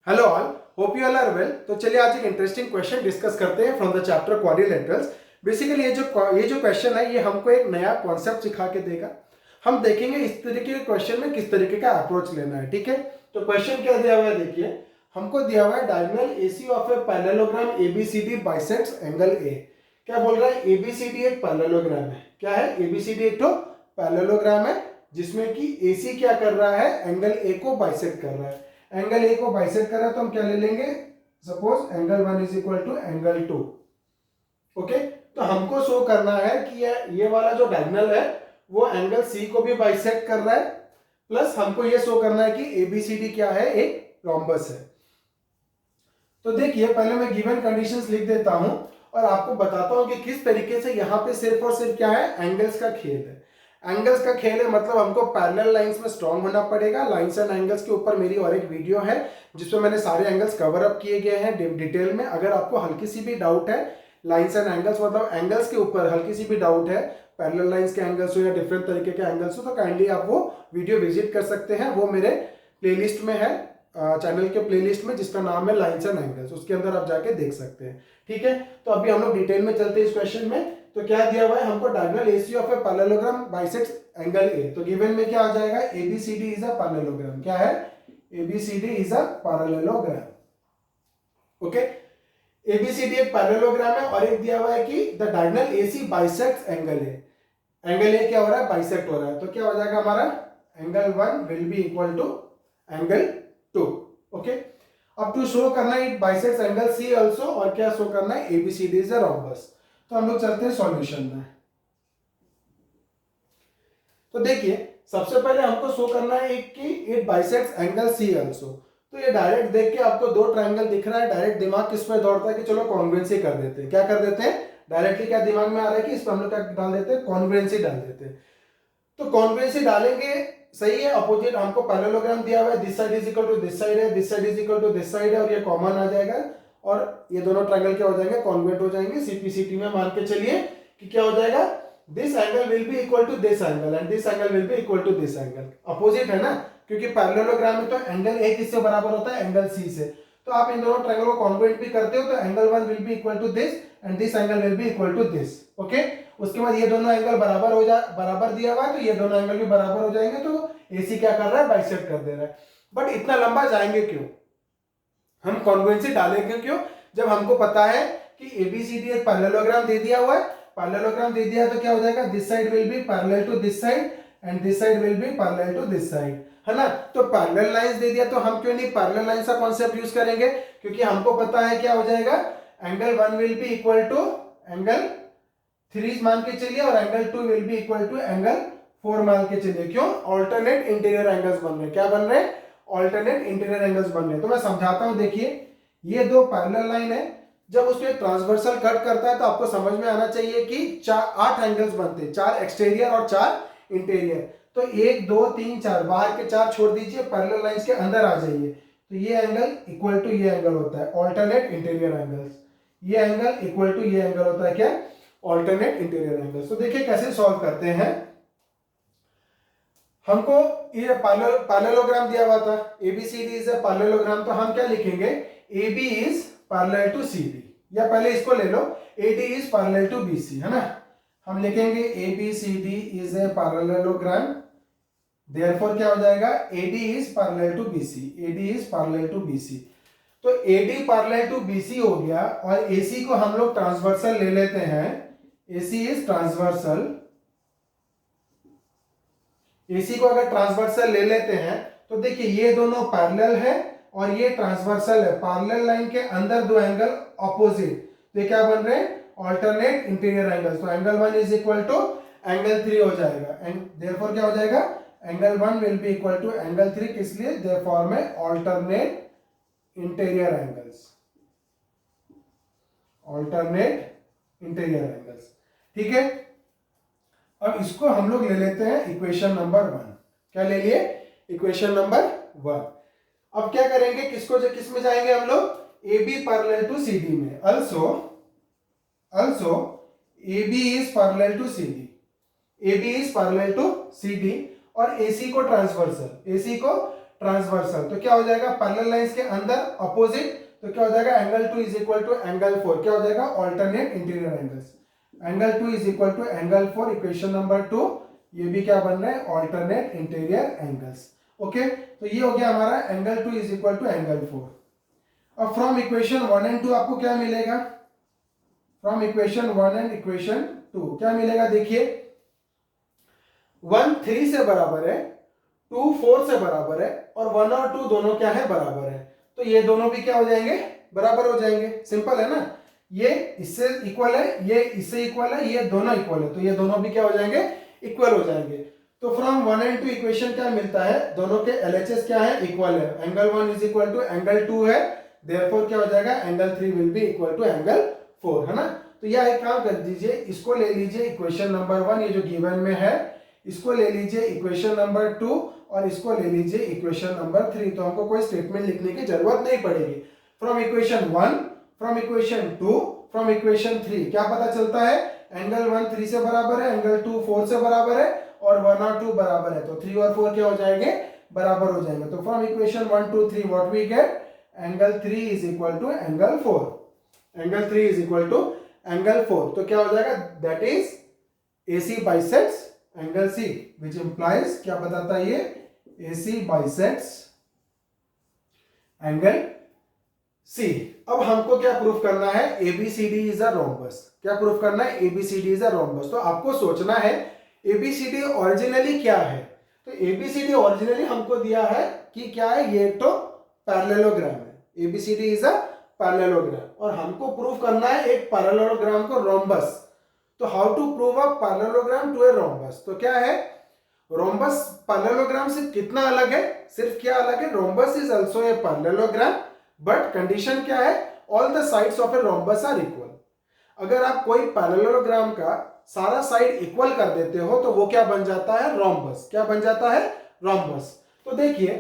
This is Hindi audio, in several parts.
Hello all, hope you all are well. तो चलिए आज एक इंटरेस्टिंग क्वेश्चन डिस्कस करते हैं from the chapter quadrilaterals. Basically ये जो क्वेश्चन है ये हमको एक नया कॉन्सेप्ट सिखा के देगा। हम देखेंगे इस तरीके के क्वेश्चन में किस तरीके का अप्रोच लेना है। ठीक है, तो क्वेश्चन क्या दिया हुआ है देखिए, हमको दिया हुआ है diagonal AC of a parallelogram ABCD bisects angle A. क्या बोल रहा है, एबीसीडी एक पैरेललोग्राम है। क्या है, एबीसीडी एक तो पैरेललोग्राम है जिसमें कि एसी क्या कर रहा है, एंगल ए को बाइसेक्ट कर रहा है। एंगल ए को बाइसेक्ट कर रहा है तो हम क्या ले लेंगे, suppose angle 1 is equal to angle 2। Okay, तो हमको शो करना है कि ये वाला जो डायगोनल है वो एंगल सी को भी बाइसेक्ट कर रहा है, प्लस हमको ये शो करना है कि एबीसीडी क्या है, एक रोम्बस है। तो देखिए पहले मैं गिवन कंडीशंस लिख देता हूं और आपको बताता हूं कि किस तरीके से यहाँ पे सिर्फ और सिर्फ क्या है, एंगल्स का खेल है। एंगल्स का खेल है मतलब हमको पैरेलल लाइंस में स्ट्रांग होना पड़ेगा। लाइंस एंड एंगल्स के ऊपर मेरी और एक वीडियो है जिसमें मैंने सारे एंगल्स कवर अप किए गए हैं डिटेल में। अगर आपको हल्की सी भी डाउट है लाइंस एंड एंगल्स मतलब एंगल्स के ऊपर हल्की सी भी डाउट है, पैरेलल लाइंस के एंगल्स हो या डिफरेंट तरीके के एंगल्स हो, तो काइंडली आप वो वीडियो विजिट कर सकते हैं। वो मेरे प्लेलिस्ट में है, चैनल के प्लेलिस्ट में, जिसका नाम है लाइंस एंड एंगल्स। उसके अंदर आप जाके देख सकते हैं। ठीक है, तो अभी हम लोग डिटेल में चलते हैं इस क्वेश्चन में। तो क्या दिया हुआ है हमको, diagonal AC of a parallelogram bisects angle ए। तो गिवन में क्या आ जाएगा, एबीसीडी इज अ पैरेललोग्राम। क्या है, ABCD is a parallelogram. Okay, ABCD एक पैरेललोग्राम है और एक दिया हुआ है कि the diagonal AC bisects angle A. Angle A क्या हो रहा है, बाइसेक्ट हो रहा है। तो क्या हो जाएगा हमारा, angle 1 will be equal to angle 2। Okay, अब टू शो करना है it bisects angle C also, और क्या शो करना है, एबीसीडी इज अ रोम्बस। तो हम लोग चलते हैं सॉल्यूशन में। तो देखिए सबसे पहले हमको शो करना है एक कि it bisects angle C also. तो ये डायरेक्ट देख के आपको दो ट्रायंगल दिख रहा है, डायरेक्ट दिमाग किस पे दौड़ता है कि चलो कॉन्ग्रुएंसी कर देते हैं। क्या कर देते हैं, डायरेक्टली क्या दिमाग में आ रहा है कि इस पर हम लोग क्या डाल देते हैं, कॉन्ग्रुएंसी डाल देते हैं। तो कॉन्ग्रुएंसी डालेंगे, सही है। अपोजिट हमको पैरेललोग्राम दिया हुआ है, this side is equal to this side है, this side is equal to this side है, और ये कॉमन आ जाएगा और ये दोनों ट्रायंगल क्या हो जाएंगे, कॉन्ग्रुएंट हो जाएंगे। सीपीसीटी में मान के चलिए कि क्या हो जाएगा, this angle will be equal to this angle and this angle will be equal to this angle. Opposite है ना, क्योंकि पैरेललोग्राम में तो एंगल ए किससे बराबर होता है, एंगल सी से। तो आप इन दोनों ट्रायंगल को कॉन्ग्रुएंट भी करते हो तो angle 1 will be equal to this and this angle will be equal to this. Okay, उसके बाद ये दोनों एंगल बराबर दिया हुआ है तो ये दोनों एंगल भी बराबर हो जाएंगे। तो एसी क्या कर रहा है, बाइसेक्ट कर दे रहा है। बट इतना लंबा जाएंगे क्यों, हम कॉन्ग्रुएंसी डालेंगे क्यों, जब हमको पता है कि एबीसीडी एक पैरेललोग्राम दे दिया हुआ है। पैरेललोग्राम दे दिया तो क्या हो जाएगा, this side will be parallel to this side and this side will be parallel to this side, है ना। तो पैरेलल लाइंस दे दिया तो हम क्यों नहीं पैरेलल लाइंस का कॉन्सेप्ट यूज करेंगे, क्योंकि हमको पता है क्या हो जाएगा, angle 1 will be equal to angle 3 मान के चलिए और angle 2 will be equal to angle 4 मान के चलिए। क्यों, ऑल्टरनेट इंटीरियर एंगल्स बन रहे। क्या बन रहे, ऑल्टरनेट इंटीरियर एंगल्स बन रहे। तो मैं समझाता हूं, देखिए ये दो पैरेलल लाइन है, जब उसको एक ट्रांसवर्सल कट करता है तो आपको समझ में आना चाहिए कि 8 एंगल्स बनते हैं, 4 एक्सटीरियर और 4 इंटीरियर। तो 1 2 3 4, बाहर के 4 छोड़ दीजिए, पैरेलल लाइंस के अंदर आ जाइए। तो ये एंगल इक्वल टू ये एंगल होता है ऑल्टरनेट इंटीरियर एंगल्स। ये एंगल इक्वल टू ये एंगल होता है क्या, ऑल्टरनेट इंटीरियर एंगल्स। तो देखिए कैसे सॉल्व करते हैं। हमको ये पैरेललोग्राम दिया हुआ था, एबीसीडी इज अ पैरेललोग्राम। तो हम क्या लिखेंगे, AB is parallel to CD, या पहले इसको ले लो, AD is parallel to BC, है ना। हम लिखेंगे ABCD is a parallelogram, therefore क्या हो जाएगा, AD is parallel to BC, AD is parallel to BC। तो AD पैरेलल टू BC हो गया, और AC को हम लोग ट्रांसवर्सल ले लेते हैं, AC इज ट्रांसवर्सल। AC को अगर ट्रांसवर्सल ले लेते हैं तो देखिए ये दोनों पैरेलल है और ये ट्रांसवर्सल है। पैरेलल लाइन के अंदर दो एंगल ऑपोजिट, तो ये क्या बन रहे हैं, ऑल्टरनेट इंटीरियर एंगल्स। तो angle 1 is equal to angle 3 हो जाएगा, एंड देयरफॉर क्या हो जाएगा, angle 1 will be equal to angle 3, किस लिए, देयरफॉर में alternate interior angles, alternate interior angles. ठीक है, अब इसको हम लोग ले लेते हैं इक्वेशन नंबर 1। क्या ले लिए, इक्वेशन नंबर 1। अब क्या करेंगे, किस में जाएंगे हम लोग, AB पैरेलल टू CD में। also AB is parallel to CD, AB is parallel to CD, और AC को ट्रांसवर्सल, AC को ट्रांसवर्सल, तो क्या हो जाएगा पैरेलल लाइंस के अंदर अपोजिट, तो क्या हो जाएगा angle 2 is equal to angle 4, क्या हो जाएगा alternate interior angles, angle 2 is equal to angle 4, equation number 2, ये भी क्या बन रहा है ऑल्टरनेट इंटीरियर एंगल्स। ओके, तो ये हो गया हमारा angle 2 is equal to angle 4। अब फ्रॉम इक्वेशन 1 एंड 2 आपको क्या मिलेगा, फ्रॉम इक्वेशन 1 एंड इक्वेशन 2 क्या मिलेगा, देखिए 1 3 से बराबर है, 2 4 से बराबर है, और 1 और 2 दोनों क्या है बराबर है, तो ये दोनों भी क्या हो जाएंगे बराबर हो जाएंगे, सिंपल है ना, ये इससे इक्वल है, ये इससे इक्वल है, ये दोनों इक्वल है, तो ये दोनों भी क्या हो जाएंगे इक्वल हो जाएंगे। तो फ्रॉम 1 एंड 2 इक्वेशन क्या मिलता है, दोनों के LHS क्या है इक्वल है, angle 1 is equal to angle 2 है, देयरफॉर क्या हो जाएगा angle 3 will be equal to angle 4, है ना। तो यह एक काम कर दीजिए, इसको ले लीजिए इक्वेशन नंबर 1, ये जो गिवन में है, इसको ले लीजिए इक्वेशन नंबर 2, और इसको ले लीजिए इक्वेशन नंबर 3, तो हमको कोई स्टेटमेंट लिखने की जरूरत नहीं पड़ेगी। From equation 1, from equation 2, from equation 3 क्या पता चलता है, एंगल 1 3 से बराबर है, एंगल 2 4 से बराबर है, और 1 और 2 बराबर है, तो 3 और 4 क्या हो जाएंगे बराबर हो जाएंगे। तो from equation 1 2 3 what we get, angle 3 is equal to angle 4, angle 3 is equal to angle 4, तो क्या हो जाएगा that is AC bisects angle C, which implies क्या बताता है ये, AC बाइसेक्ट्स एंगल C। अब हमको क्या प्रूफ करना है, ABCD इज अ रोम्बस, क्या प्रूफ करना है, ABCD इज अ रोम्बस। तो आपको सोचना है ABCD ओरिजिनली क्या है, तो ABCD ओरिजिनली हमको दिया है कि क्या है, ये तो पैरेललोग्राम है, ABCD इज अ पैरेललोग्राम, और हमको प्रूफ करना है एक पैरेललोग्राम को रोम्बस। तो how to prove a parallelogram to a rhombus, तो क्या है, रोम्बस पैरेललोग्राम से कितना अलग है, सिर्फ क्या अलग है, rhombus is also a parallelogram, but condition क्या है, all the sides of a rhombus are equal. अगर आप कोई पैरेललोग्राम का सारा साइड इक्वल कर देते हो तो वो क्या बन जाता है रोम्बस, क्या बन जाता है रोम्बस। तो देखिए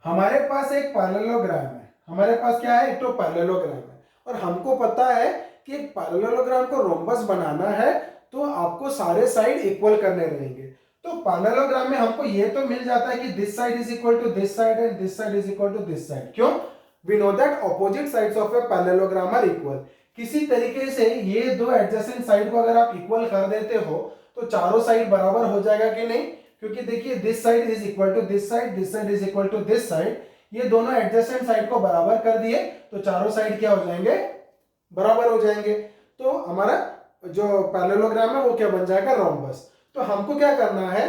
हमारे पास एक पैरेललोग्राम है, हमारे पास क्या है, एक तो पैरेललोग्राम है, और हमको पता है कि एक पैरेललोग्राम को रोम्बस बनाना है तो आपको सारे साइड इक्वल करने रहेंगे। तो पैरेललोग्राम में हमको ये तो मिल जाता है कि this side is equal to this side and this side is equal to this side, क्यों, we know that opposite sides of a parallelogram are equal. किसी तरीके से ये दो एडजेसेंट साइड को अगर आप इक्वल कर देते हो तो चारों साइड बराबर हो जाएगा कि नहीं, क्योंकि देखिए this side is equal to this side, this side is equal to this side, ये दोनों एडजेसेंट साइड को बराबर कर दिए तो चारों साइड क्या हो जाएंगे बराबर हो जाएंगे, तो हमारा जो पैरेललोग्राम है वो क्या बन जाएगा रोम्बस। तो हमको क्या करना है,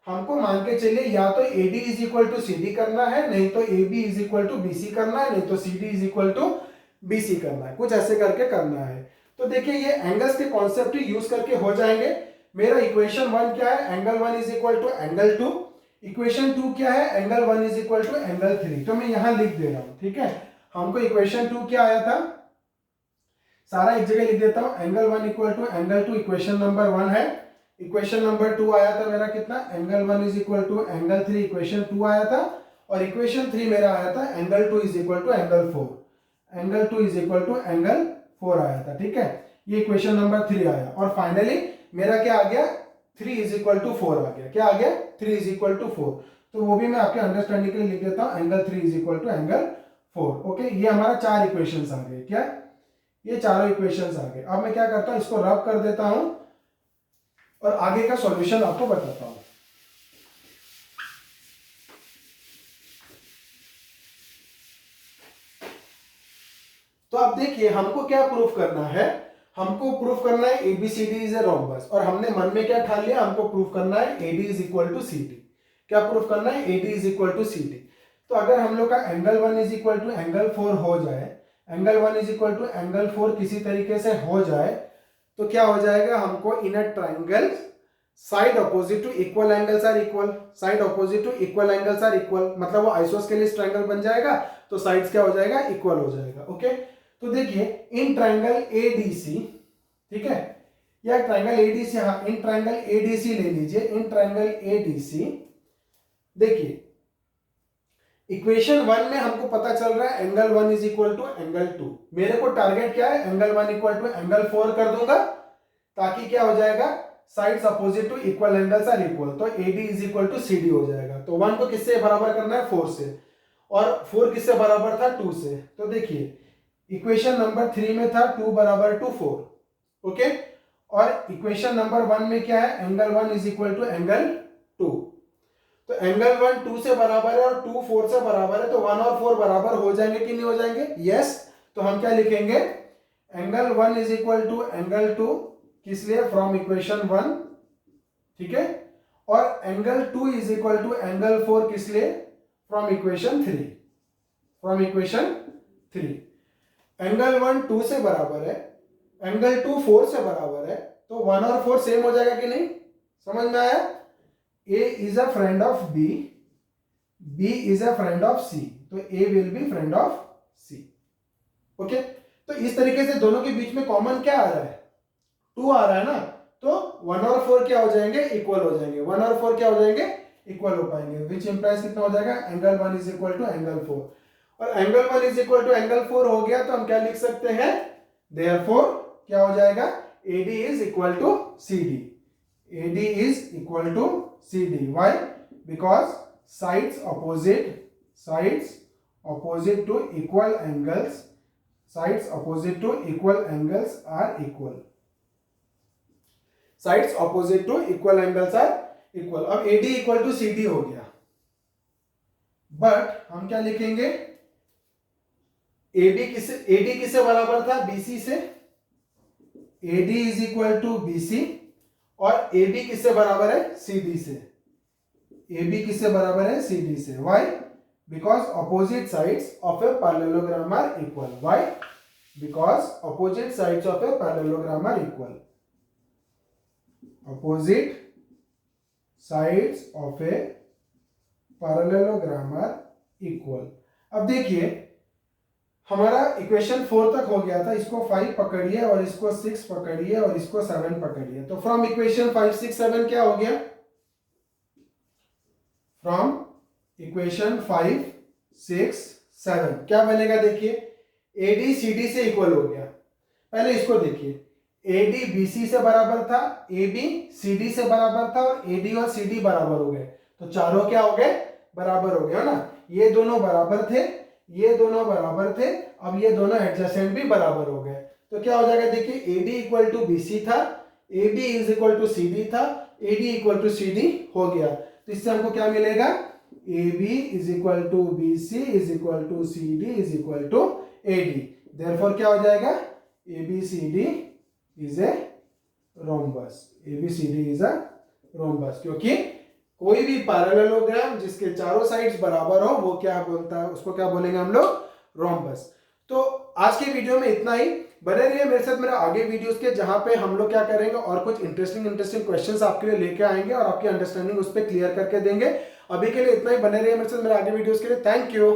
हमको मान के चलिए या तो AD is equal to CD करना है, नहीं तो AB is equal to BC करना है, नहीं तो CD is equal to BC करना है, कुछ ऐसे करके करना है। तो देखिए ये एंगल्स के कॉन्सेप्ट ही यूज करके हो जाएंगे। मेरा इक्वेशन 1 क्या है, angle 1 is equal to angle 2, equation 2 क्या है, angle 1 is equal to angle 3, तो मैं यहां लिख दे रहा हूं, ठीक है। हमको इक्वेशन 2 क्या आया था, सारा एक जगह लिख देता हूं, angle 1 equal to angle 2 equation number 1 है, इक्वेशन नंबर 2 आया था मेरा कितना, angle 1 is equal to angle 3 equation 2 आया था, और इक्वेशन 3 मेरा आया था angle 2 is equal to angle 4, angle 2 is equal to angle 4 आया था, ठीक है। ये इक्वेशन नंबर 3 आया, और फाइनली मेरा क्या आ गया, 3 इज इक्वल टू 4 आ गया, क्या आ गया 3 इज इक्वल टू 4, तो वो भी मैं आपके अंडरस्टैंडिंग के लिए लिख देता हूं, angle 3 is equal to angle 4। Okay, ये हमारा 4 इक्वेशंस आ गए, क्या ये चारों इक्वेशंस आ गए। अब मैं क्या करता हूं, इसको रब कर देता हूं और आगे का सॉल्यूशन आपको बताता हूं। तो आप देखिए हमको क्या प्रूफ करना है, हमको प्रूफ करना है ABCD इज ए रोम्बस, और हमने मन में क्या ठान लिया, हमको प्रूफ करना है AD is equal to CD। क्या प्रूफ करना है, AD is equal to CD। तो अगर हम लोग का angle 1 is equal to angle 4 हो जाए, angle 1 is equal to angle 4 किसी तरीके से हो जाए, तो क्या हो जाएगा, हमको in a triangle side opposite to equal angles are equal, side opposite to equal angles are equal, मतलब वो आइसोस्केलिस ट्राइंगल बन जाएगा, तो साइड्स क्या हो जाएगा, इक्वल हो जाएगा। ओके, तो देखिए इन ट्राइंगल ADC, ठीक है, या ट्राइंगल ADC, हाँ इन ट्राइंगल ADC ले लीजिए, इन ट्राइंगल ADC देखिए इक्वेशन 1 में हमको पता चल रहा है angle 1 is equal to angle 2, मेरे को टारगेट क्या है, एंगल 1 इक्वल टू एंगल 4 कर दूंगा, ताकि क्या हो जाएगा sides opposite to equal angles are equal, तो AD is equal to CD हो जाएगा। तो 1 को किससे बराबर करना है? 4 से, और 4 किससे बराबर था? 2 से। तो देखिए इक्वेशन नंबर 3 में था 2 बराबर टू 4, ओके, और इक्वेशन नंबर 1 में क्या है? Angle 1 is equal to angle 2। तो एंगल 1 2 से बराबर है और 2 4 से बराबर है, तो 1 और 4 बराबर हो जाएंगे कि नहीं हो जाएंगे? यस। तो हम क्या लिखेंगे? Angle 1 is equal to angle 2, किस लिए? फ्रॉम इक्वेशन 1, ठीक है, और angle 2 is equal to angle 4, किस लिए? From equation 3, from equation 3। Angle 1 2 से बराबर है, एंगल 2 4 से बराबर है, तो 1 और 4 सेम हो जाएगा कि नहीं? समझ में आया? A is a friend of B, B is a friend of C, तो A will be friend of C, okay. तो इस तरीके से दोनों के बीच में कॉमन क्या आ रहा है? 2 आ रहा है ना, तो 1 और 4 क्या हो जाएंगे? इक्वल हो जाएंगे। 1 और 4 क्या हो जाएंगे? इक्वल हो पाएंगे, विच इंप्लाइज कितना हो जाएगा? Angle 1 is equal to angle 4, और angle 1 is equal to angle 4 हो गया, तो हम क्या लिख सकते हैं? देयरफॉर क्या हो जाएगा? AD is equal to CD, AD is equal to CD. Why? Because sides opposite to equal angles, sides opposite to equal angles are equal. Sides opposite to equal angles are equal. अब AD equal to CD हो गया, बट हम क्या लिखेंगे? AD किससे बराबर था? BC से। AD is equal to BC, और AB किससे बराबर है? CD से। AB किससे बराबर है? CD से। Why? Because opposite sides of a parallelogram are equal. Why? Because opposite sides of a parallelogram are equal. Opposite sides of a parallelogram are equal. अब देखिए हमारा इक्वेशन 4 तक हो गया था, इसको 5 पकड़िए और इसको 6 पकड़िए और इसको 7 पकड़िए, तो फ्रॉम इक्वेशन 5 6 7 क्या हो गया? फ्रॉम इक्वेशन 5 6 7 क्या बनेगा? देखिए AD CD से इक्वल हो गया। पहले इसको देखिए, AD BC से बराबर था, AB CD से बराबर था, और AD और CD बराबर हो गए, तो चारों क्या हो गए? बराबर हो गया ना। ये दोनों बराबर थे, ये दोनों बराबर थे, अब ये दोनों एडजेसेंट भी बराबर हो गए, तो क्या हो जाएगा? देखिए AD इक्वल टू BC था, AB is equal to CD था, AD इक्वल टू CD हो गया, तो इससे हमको क्या मिलेगा? AB is equal to BC is equal to CD is equal to AD। Therefore क्या हो जाएगा? ABCD is a rhombus, ABCD is a rhombus, क्योंकि कोई भी पैरेललोग्राम जिसके चारों साइड्स बराबर हो वो क्या बोलता है? उसको क्या बोलेंगे हम लोग? रोम्बस। तो आज के वीडियो में इतना ही। बने रहिए मेरे साथ मेरे आगे वीडियोस के, जहां पे हम लोग क्या करेंगे और कुछ इंटरेस्टिंग क्वेश्चंस आपके लिए लेके आएंगे और आपकी अंडरस्टैंडिंग उस पर क्लियर करके देंगे। अभी के लिए इतना ही। बने रहिए मेरे साथ मेरे आगे वीडियोस के लिए। Thank you.